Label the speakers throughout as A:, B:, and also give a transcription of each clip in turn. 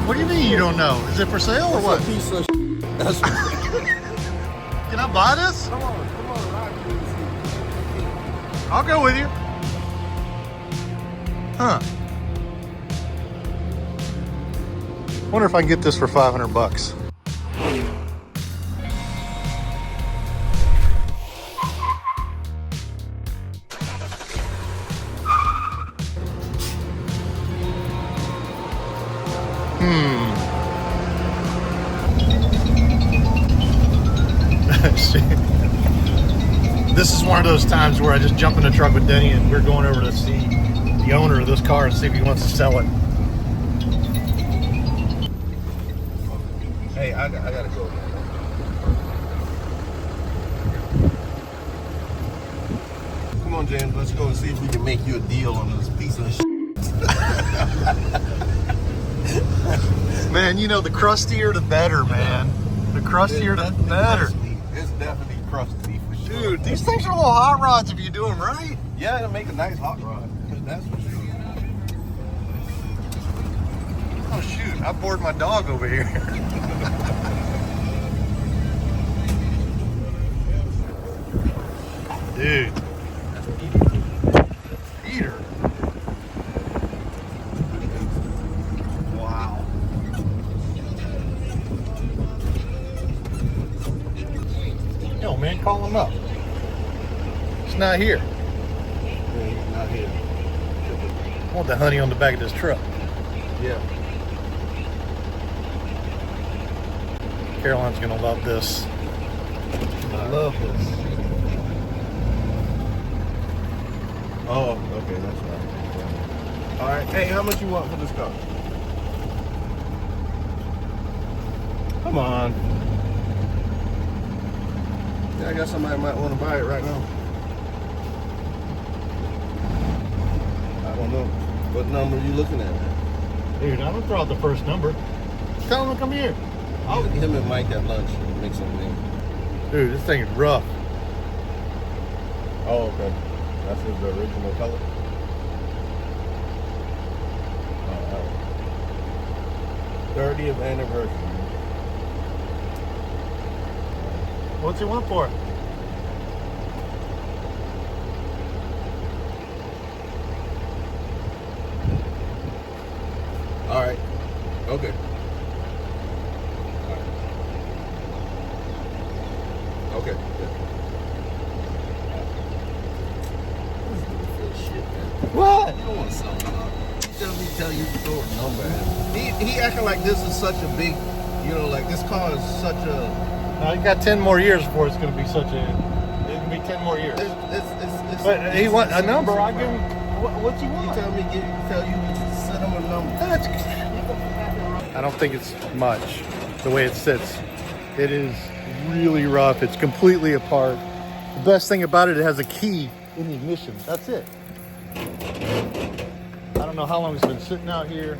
A: What do you mean you don't know? Is it for sale or what?
B: Piece of That's
A: Can I buy this?
B: come on, ride with me.
A: I'll go with you. Huh. Wonder if I can get this for 500 bucks. This is one of those times where I just jump in the truck with Denny and we're going over to see the owner of this car and see if he wants to sell it.
B: Hey, I gotta go. Come on, James, let's go and see if we can make you a deal on this piece of shit.
A: Man, you know, the crustier the better, man. The crustier the better.
B: It's definitely crusty for sure.
A: Dude, these things are little hot rods if you do them right.
B: Yeah, it'll make a nice hot rod. That's for sure.
A: Oh shoot, I bored my dog over here. Dude. Peter. Wow. Yo, man, call him up. He's not here.
B: Yeah, he's not here.
A: I want the honey on the back of this truck.
B: Yeah.
A: Caroline's gonna love this. I love this.
B: Oh, okay, that's right. All right, hey, how much you want for this car? Come on. Yeah, I guess somebody might want to buy it right now. I don't know. What number are you looking at?
A: Dude, I don't throw out the first number. Tell him to come here.
B: Him and Mike at lunch make something.
A: Dude, this thing is rough.
B: Oh, okay. That's his original color. All right. 30th anniversary.
A: What's he want for it?
B: All right. Okay. Okay. Good.
A: What?
B: You don't want to sell it up. He tell you to throw a number at him. He acting like this is such a big, you know, like this car is such a.
A: You got 10 more years before it's going to be such a. It's going to be 10 more years. But he want a number. I give him. What's he want?
B: He tell you to set him a number.
A: I don't think it's much the way it sits. It is really rough. It's completely apart. The best thing about it, it has a key in the ignition. That's it. I don't know how long it's been sitting out here.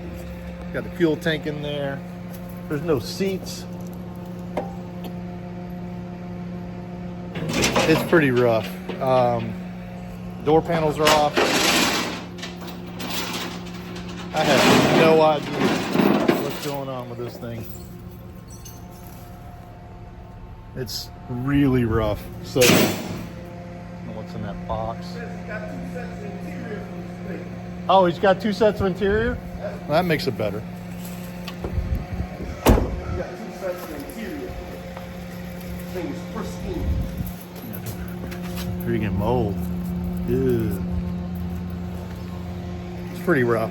A: Got the fuel tank in there. There's no seats. It's pretty rough. Door panels are off. I have no idea what's going on with this thing. It's really rough. So, I don't know what's in that box. Oh, he's got 2 sets of interior? Well, that makes it better.
B: You got 2 sets of interior. Thing is pristine.
A: Freaking mold. Ew. It's pretty rough.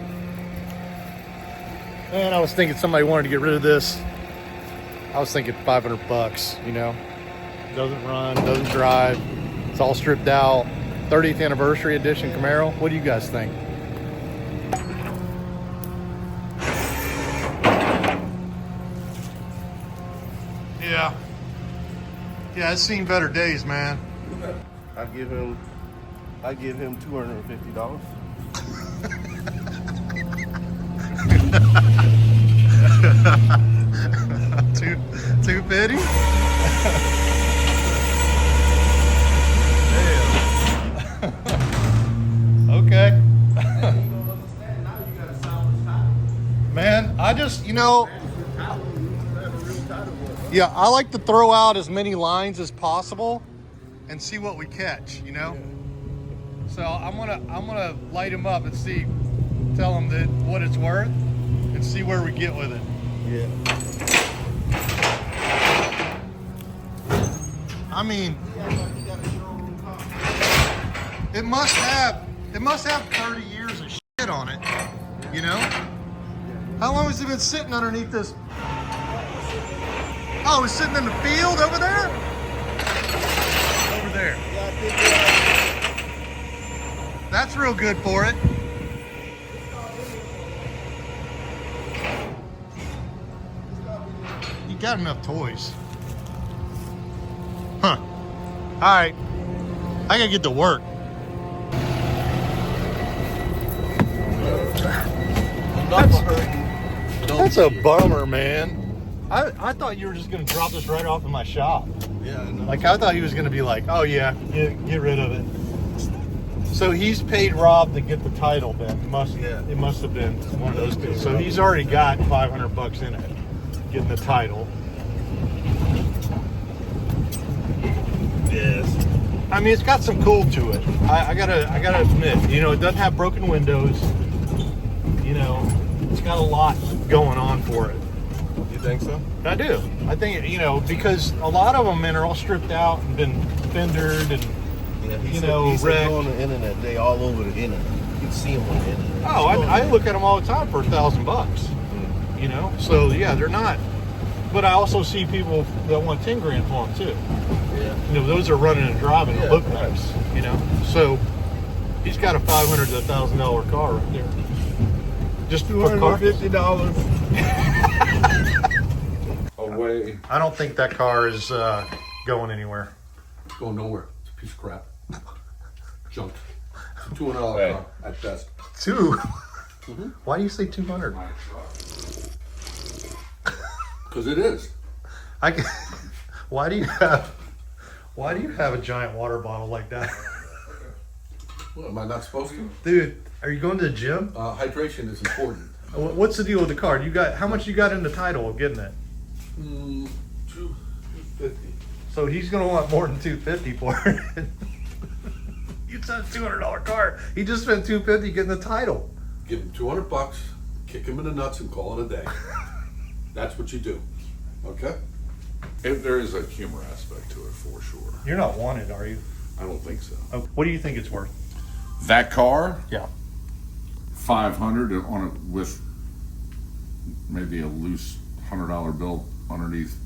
A: And I was thinking somebody wanted to get rid of this. I was thinking 500 bucks, you know. Doesn't run, doesn't drive. It's all stripped out. 30th anniversary edition Camaro. What do you guys think? Yeah. Yeah, it's seen better days, man.
B: I give him $250.
A: Too bitty? Damn. Okay.
B: You don't understand, now you got a salvage tire.
A: Man, I just, yeah, I like to throw out as many lines as possible and see what we catch, So I'm gonna light him up and see, tell him that what it's worth and see where we get with it.
B: Yeah.
A: I mean, it must have 30 years of shit on it, How long has it been sitting underneath this? Oh, it's sitting in the field over there? Over there.
B: Yeah, I think
A: That's real good for it. You got enough toys. Huh. All right. I gotta get to work. That's a bummer, man. I thought you were just gonna drop this right off in my shop.
B: Yeah, I know.
A: Like I thought he was gonna be like, oh yeah, get rid of it. So he's paid Rob to get the title then. It must have been one of those things. So he's already got $500 in it, getting the title.
B: Yes.
A: I mean, it's got some cool to it. I gotta admit, it doesn't have broken windows. It's got a lot going on for it.
B: You think so?
A: I do. I think, because a lot of them, man, are all stripped out and been fendered and,
B: Yeah, he
A: wrecked.
B: said on the internet, they all over the internet. You can see them on the internet.
A: Oh, I look at them all the time for $1,000. So yeah, they're not. But I also see people that want 10 grand for them too.
B: Yeah.
A: Those are running and driving and look
B: right.
A: nice. So he's got a $500 to $1,000 car right there. Just
B: $250.
C: Away.
A: I don't think that car is going anywhere.
C: Going nowhere. It's a piece of crap. Junk. It's a $200 car at best.
A: Two? Why do you say 200?
C: Because it is.
A: Why do you have a giant water bottle like that?
C: Well, am I not supposed to?
A: Dude, are you going to the gym?
C: Hydration is important.
A: What's the deal with the car? How much you got in the title of getting it?
C: $250.
A: So he's gonna want more than $250 for it. You said a $200 car. He just spent $250 getting the title.
C: Give him $200, kick him in the nuts, and call it a day. That's what you do. Okay?
D: There is a humor aspect to it for sure.
A: You're not wanted, are you?
D: I don't think so.
A: Oh, what do you think it's worth?
D: That car,
A: Yeah.
D: 500 on it with maybe a loose $100 bill underneath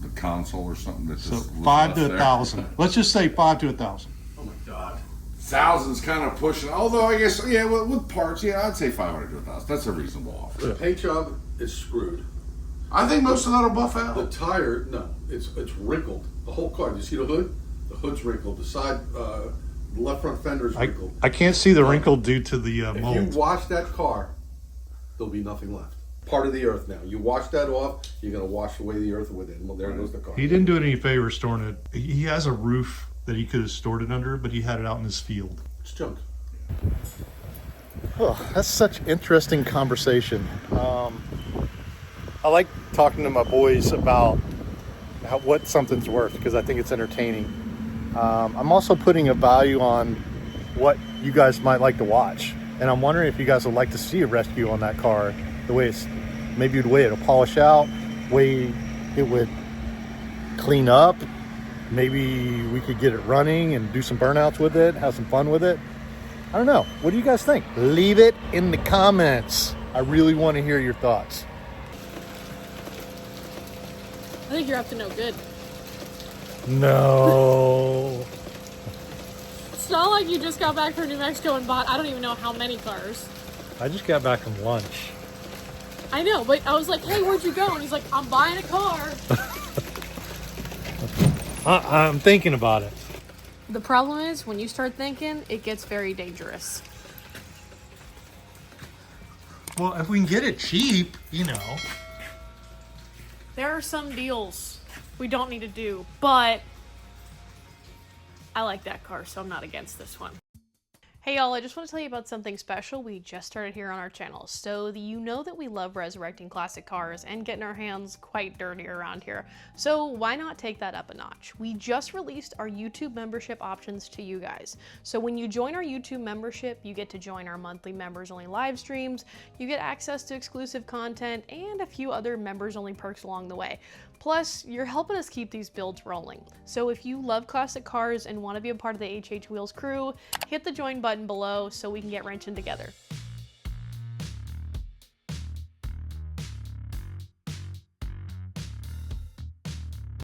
D: the console or something. That's
A: So
D: just
A: 5 to
D: left there.
A: 1,000. Let's just say 5 to 1,000.
C: Oh my God.
D: 1,000's kind of pushing. Although I guess with parts, I'd say 500 to 1,000. That's a reasonable offer.
C: The paint job is screwed.
D: I think most of that'll buff out.
C: The tire, no, it's wrinkled. The whole car. Do you see the hood? The hood's wrinkled. The side, the left front fender's wrinkled.
A: I can't see the wrinkle due to the
C: If you
A: mold.
C: wash that car, there'll be nothing left. Part of the earth now. You wash that off, you're gonna wash away the earth with it. Well, there goes the car.
A: He didn't do it any favor storing it. He has a roof that he could have stored it under, but he had it out in his field.
C: It's junk.
A: Oh, that's such interesting conversation. I like talking to my boys about what something's worth because I think it's entertaining. I'm also putting a value on what you guys might like to watch, and I'm wondering if you guys would like to see a rescue on that car. The way maybe the way it'll polish out, way it would clean up. Maybe we could get it running and do some burnouts with it, have some fun with it. I don't know. What do you guys think? Leave it in the comments. I really want to hear your thoughts.
E: I think you're up to no good.
A: No.
E: It's not like you just got back from New Mexico and bought, I don't even know how many cars.
A: I just got back from lunch.
E: I know, but I was like, hey, where'd you go? And he's like, I'm buying a car.
A: I'm thinking about it.
E: The problem is, when you start thinking, it gets very dangerous.
A: Well, if we can get it cheap,
E: There are some deals we don't need to do, but I like that car, so I'm not against this one. Hey y'all, I just want to tell you about something special we just started here on our channel. So you know that we love resurrecting classic cars and getting our hands quite dirty around here. So why not take that up a notch? We just released our YouTube membership options to you guys. So when you join our YouTube membership, you get to join our monthly members only live streams, you get access to exclusive content, and a few other members only perks along the way. Plus, you're helping us keep these builds rolling. So if you love classic cars and want to be a part of the HH Wheels crew, hit the join button below so we can get wrenching together.